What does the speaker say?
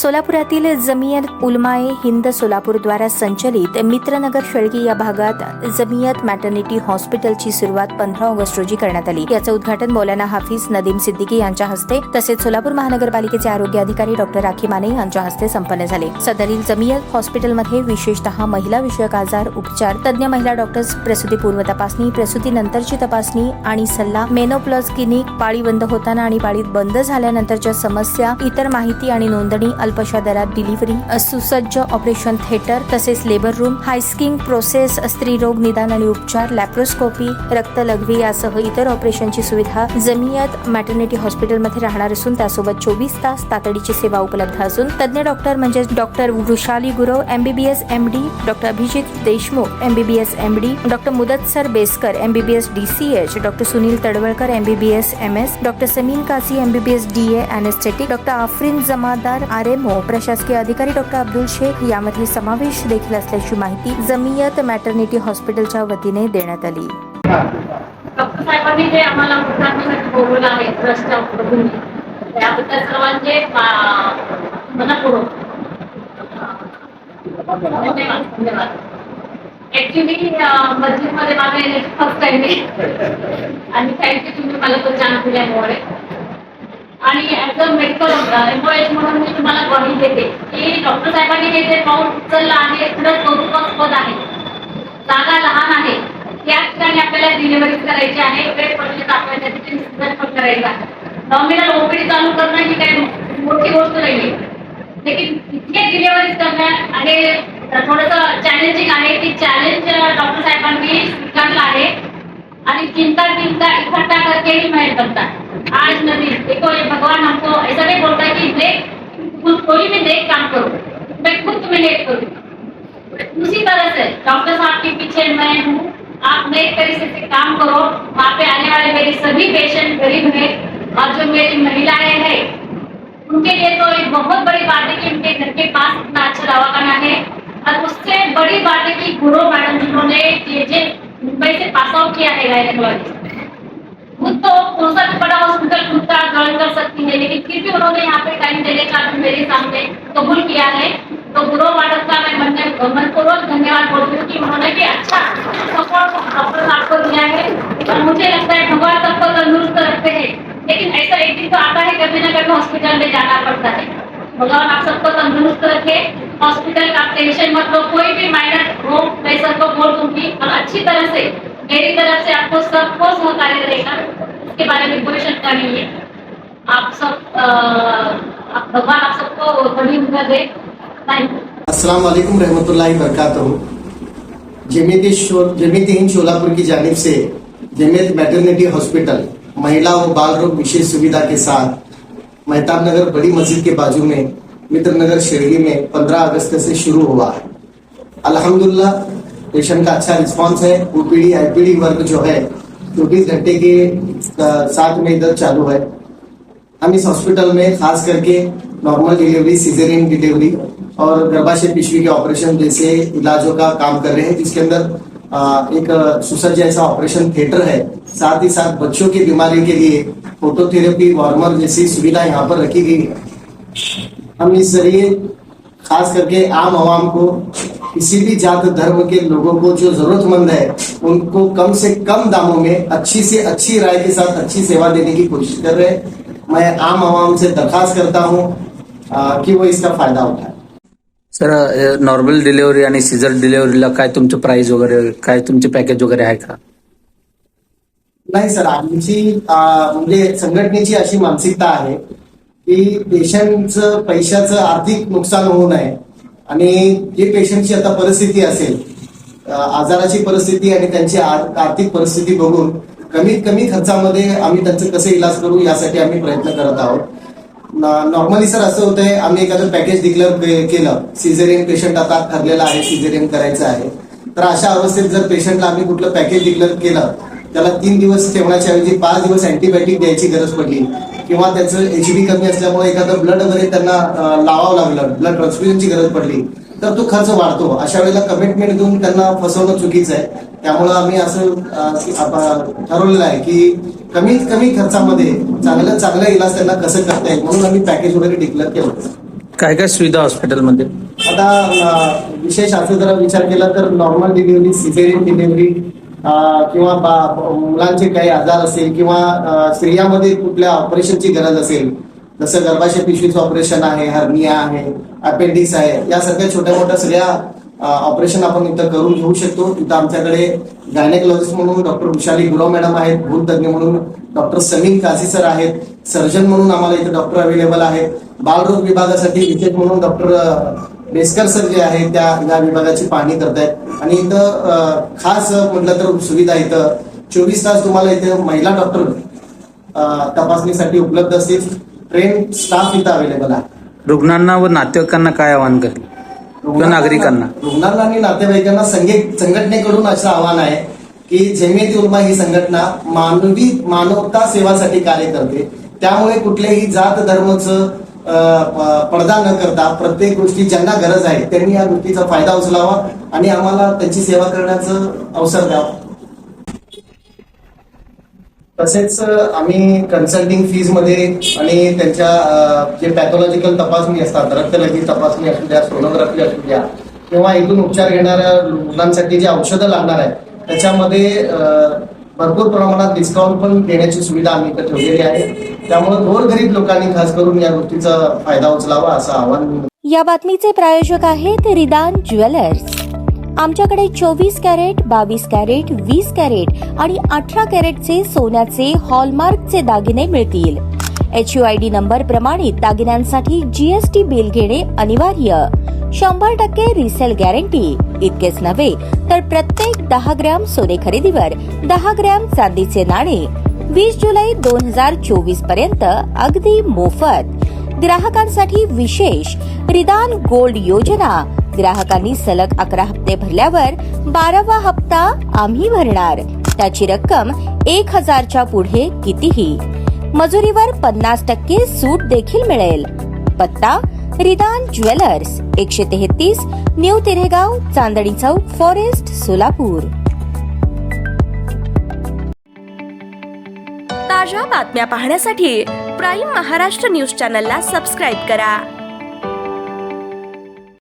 सोलापुरातील जमियत उलमाए हिंद सोलापूर द्वारा संचलित मित्रनगर शेळगी या भागात जमियत मॅटर्निटी हॉस्पिटलची सुरुवात 15 ऑगस्ट रोजी करण्यात आली। याचे उद्घाटन मौलाना हाफिज नदीम सिद्दीकी यांच्या हस्ते तसेच सोलापूर महानगरपालिकेचे आरोग्य अधिकारी डॉक्टर राखी माने यांच्या हस्ते संपन्न झाले। सदरील जमियत हॉस्पिटलमध्ये विशेषतः महिला विषयक आजार उपचार तज्ञ महिला डॉक्टर्स, प्रसूतीपूर्व तपासणी, प्रसूतीनंतरची तपासणी आणि सल्ला, मेनोप्लॉज क्लिनिक, पाळी बंद होताना आणि पाळी बंद झाल्यानंतरच्या समस्या, इतर माहिती आणि नोंदणी, अल्पशा दरात डिलिव्हरी, सुसज्ज ऑपरेशन थिएटर तसेच लेबर रूम, हायस्किंग प्रोसेस, स्त्रीरोग निदान आणि उपचार, लॅप्रोस्कोपी, रक्त लघवी यासह इतर ऑपरेशनची सुविधा जमियत मॅटर्निटी हॉस्पिटलमध्ये राहणार असून त्यासोबत 24 तास तातडीची सेवा उपलब्ध असून तज्ञ डॉक्टर म्हणजे doctor Vrushali Gurav MBBS MD, doctor Abhijit Deshmukh MBBS MD, doctor Mudassar Beskar MBBS DCH, doctor Sunil Tadwalkar MBBS MS, doctor Sameen Kasi MBBS DA anaesthetic, doctor Afreen Jamadar RMO, प्रशासकीय अधिकारी डॉक्टर अब्दुल शेख यामध्ये समावेश देखील असल्याची माहिती जमियत मॅटर्निटी हॉस्पिटलच्या वतीने देण्यात आली। डॉक्टर साहेबांनी जे आम्हाला उपचारासाठी बोलवलं आहे रस्त्यावर त्याबद्दल सर्वांचे मनपूर्वक धन्यवाद। ऍक्च्युली मस्जिदमध्ये माझं येण्याची फर्स्ट टाइम आहे आणि थँक्यू तुम्ही मला तो चान्स दिल्यामुळे। आणि ऍज अ मेडिकल एम्प्लॉईज म्हणून मी तुम्हाला ग्वाही देते की डॉक्टर साहेबांनी हे जे पाऊल उचललं आहे खरंच कौतुकास्पद आहे। जागा लहान आहे, या ठिकाणी आपल्याला डिलिव्हरी करायची आहे, वेळेपर्यंत आपल्याला तिथे सिजर पण करायचा आहे। नॉमिनल OPD चालू करणं ही काही मोठी गोष्ट नाही, लेकिन इतके डिलिव्हरी करणं आहे थोडंसं चॅलेंजिंग आहे। ती चॅलेंज डॉक्टर साहेबांनी स्वीकारलं आहे आणि चिंता इकट्ठा करके ही मेहनत करता है। आज नदी देखो, ये भगवान हमको ऐसा नहीं बोलता कि कोई भी नेक काम करो, मैं खुद तुम्हें नेक करूँ। उसी तरह से डॉक्टर साहब के पीछे मैं हूँ, आप नेक तरीके से काम करो। वहाँ पे आने वाले मेरे सभी पेशेंट गरीब है और जो मेरी महिलाएं हैं उनके लिए तो एक बहुत बड़ी बात है कि उनके घर के पास इतना अच्छा दवाखाना है। और उससे बड़ी बात है कि गुरु मैडम जिन्होंने जे मुंबई से पास आउट किया है गायनेकोलॉजी, खुद तो कौन सा भी बड़ा हॉस्पिटल खुद का ज्वाइन कर सकती है, लेकिन फिर भी उन्होंने यहाँ पे टाइम देने का मेरे सामने कबूल किया है। तो गुरु मैडम का मैं मनपूर्वक धन्यवाद बोलती हूँ कि उन्होंने भी अच्छा सपोर्ट डॉक्टर साहब को दिया है। और मुझे लगता है भगवान सबको तंदुरुस्त रखते हैं, लेकिन ऐसा एक दिन तो आता है कभी ना कभी हॉस्पिटल में जाना पड़ता है। भगवान आप सबको तंदुरुस्त रखे, हॉस्पिटल का टेंशन मत लो, कोई भी माइनर हो मैं सबको बोल दूंगी और अच्छी तरह से मेरी तरफ से आपको सबको सहकार्य रहेगा, इसके बारे में कोई शंका नहीं है। आप सब भगवान आप सबको बड़ी उम्र दे। अस्सलाम वालेकुम रहमतुल्लाहि बरकातहू। जमियत हिंद सोलापुर की जानिब से जमियत मैटरनिटी हॉस्पिटल महिला व बाल रोग विशेष सुविधा के साथ मेहताब नगर बड़ी मस्जिद के बाजू में मित्रनगर शेरगी में 15 अगस्त से शुरू हुआ है। अल्हम्दुलिल्लाह पेशेंट का अच्छा रिस्पांस है। OPD IPD वर्क जो है 24 घंटे के साथ में इधर चालू है। हम इस हॉस्पिटल में खास करके नॉर्मल डिलीवरी, सीजरियन डिलीवरी और गर्भाशय पिशवी के ऑपरेशन जैसे इलाजों का काम कर रहे हैं, जिसके अंदर एक सुसज्ज ऐसा ऑपरेशन थिएटर है। साथ ही साथ बच्चों की बीमारी के लिए फोटोथेरेपी, वार्मर जैसी सुविधा यहाँ पर रखी गई है। हम इस जरिए खास करके आम आवाम को, किसी भी जात धर्म के लोगों को जो जरूरतमंद है उनको कम से कम दामों में अच्छी से अच्छी राय के साथ अच्छी सेवा देने की कोशिश कर रहे हैं। मैं आम आवाम से दरखास्त करता हूँ कि वो इसका फायदा उठाए। सर, नॉर्मल डिलिव्हरी आणि सीझर डिलिव्हरीला काय तुमचं प्राइस वगैरे, काय तुमचे पॅकेज वगैरे आहे का? नाही सर, आमची म्हणजे संघटनेची अशी मानसिकता आहे की पेशंटचं पैशाचं आर्थिक नुकसान होऊ नये आणि जे पेशंटची आता परिस्थिती असेल, आजाराची परिस्थिती आणि त्यांची आर्थिक परिस्थिती बघून कमीत कमी खर्चामध्ये आम्ही त्यांचं कसं इलाज करू यासाठी आम्ही प्रयत्न करत आहोत। नॉर्मली सर असं होतंय, आम्ही एखादं पॅकेज डिक्लेअर केलं, सिझेरियन पेशंट आता ठरलेला आहे, सिझेरियन करायचं आहे, तर अशा अवस्थेत जर पेशंटला आम्ही कुठलं पॅकेज डिक्लेअर केलं, त्याला 3 दिवस ठेवण्याच्या ऐवजी 5 दिवस अँटीबायोटिक द्यायची गरज पडली किंवा त्याचं HB कमी असल्यामुळे एखादं ब्लड वगैरे त्यांना लावावं लागलं, ब्लड ट्रान्सफ्युजनची गरज पडली, तर तो खर्च वाढतो। अशा वेळेला कमिटमेंट देऊन त्यांना फसवणं चुकीचं आहे। त्यामुळे आम्ही असं ठरवलेलं आहे की कमीत कमी खर्चामध्ये चांगला इलाज त्यांना कसं करता येईल म्हणून आम्ही पॅकेज वगैरे डिक्लेअर केलं। काय काय सुविधा हॉस्पिटलमध्ये? आता विशेष असं जरा विचार केला तर नॉर्मल डिलिव्हरी, सिझेरियन डिलिव्हरी किंवा मुलांचे काही आजार असेल किंवा स्त्रियांमध्ये कुठल्या ऑपरेशनची गरज असेल, जसं गर्भाशय पिशवीचं ऑपरेशन आहे, हर्निया आहे, अपेंडिक्स आहे, यासारख्या छोट्या मोठ्या सगळ्या ऑपरेशन आपण इथं करून घेऊ शकतो. इथं आमच्याकडे गायनेकोलॉजिस्ट म्हणून डॉक्टर वृषाली गुरव मॅडम आहेत, भूलतज्ञ म्हणून डॉक्टर समीम काझी सर आहेत, सर्जन म्हणून आम्हाला इथे डॉक्टर अवेलेबल आहेत, बालरोग विभागासाठी विशेष म्हणून डॉक्टर बेसकर सर जे आहेत त्या या विभागाची पाहणी करतायत. आणि इथं खास म्हटलं तर सुविधा इथं 24 तास तुम्हाला इथे महिला डॉक्टर तपासणीसाठी उपलब्ध असतील. ट्रेन स्टाफ इथं अवेलेबल आहे. रुग्णांना व नातेवाईकांना काय आवाहन करेल किंवा नागरिकांना? रुग्णांना आणि नातेवाईकांना संघटनेकडून असं आव्हान आहे की जमियत उलमा ही संघटना मानवता सेवासाठी कार्य करते. त्यामुळे कुठल्याही जात धर्माचं पडदा न करता प्रत्येक गोष्टी ज्यांना गरज आहे त्यांनी या गोष्टीचा फायदा उचलावा आणि आम्हाला त्यांची सेवा करण्याचं अवसर द्यावा. तसेच आम्ही कन्सल्टिंग फीज मध्ये आणि त्यांच्या जे पॅथॉलॉजिकल तपासणी असतात, रक्तलघवी तपासणी असू द्या, सोनोग्राफी असू द्या, किंवा इथून उपचार घेणाऱ्या रुग्णांसाठी जे औषधं लागणार आहे त्याच्यामध्ये भरपूर प्रमाणात डिस्काउंट पण देण्याची सुविधा आम्ही इथं ठेवलेली आहे. त्यामुळे गोरगरीब लोकांनी खास करून या गोष्टीचा फायदा उचलावा असं आवाहन. या बातमीचे प्रायोजक आहेत रिदान ज्वेलर्स. आमच्याकडे 24 कॅरेट, 22 कॅरेट, 20 कॅरेट आणि 18 कॅरेटचे सोन्याचे हॉलमार्कचे दागिने मिळतील. HUID नंबर प्रमाणित दागिन्यांसाठी GST बिल घेणे अनिवार्य. 100% रिसेल गॅरंटी. इतकेच नव्हे तर प्रत्येक 10 ग्रॅम सोने खरेदीवर 10 ग्रॅम चांदीचे नाणे 20 जुलै 2024 पर्यंत अगदी मोफत. ग्राहकांसाठी विशेष रिदान गोल्ड योजना. ग्राहकांनी सलग 11 हप्ते भरल्यावर 12वा हप्ता आम्ही भरणार. त्याची रक्कम 1000च्या पुढे कितीही. मजुरीवर 50% सूट देखील मिळेल. पत्ता रिदान jewellers, 133 new तिरेगाव, Chandni Chowk, forest, Solapur. ताज्या बातम्या पाहण्यासाठी प्राईम महाराष्ट्र न्यूज चॅनलला सबस्क्राईब करा.